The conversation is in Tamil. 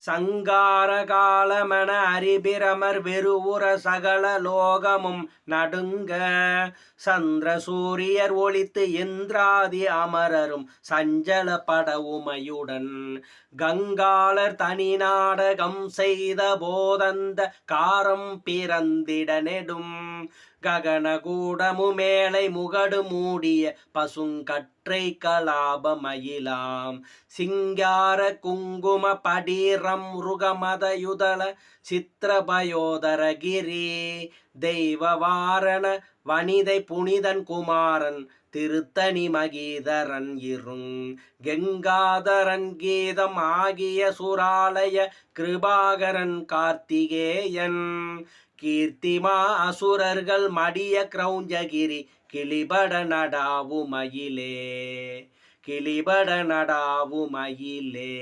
சங்கார காலமென அரிபிரமர் வெறுவுற சகல லோகமும் நடுங்க சந்திர சூரியர் ஒளித்து இந்திராதி அமரரும் சஞ்சல படவுமையுடன் கங்காளர் தனி நாடகம் செய்த போதந்த காரம் பிறந்திட நெடும் ககனகூடமு மேலை முகடு மூடிய பசுங்கற்றை கலாபமயிலாம் சிங்கார குங்கும படீரம் ருகமதயுதல சித்திரபயோதரகிரி தெய்வவாரண வனிதை புனிதன் குமாரன் திருத்தணி மகீதரன் இருங் கெங்காதரன் கீதம் ஆகிய சுராலய கிருபாகரன் கார்த்திகேயன் கீர்த்திமா அசுரர்கள் மடிய கிரௌஞ்சகிரி கிளிபட நடாவுமயிலே கிளிபட நடாவுமயிலே.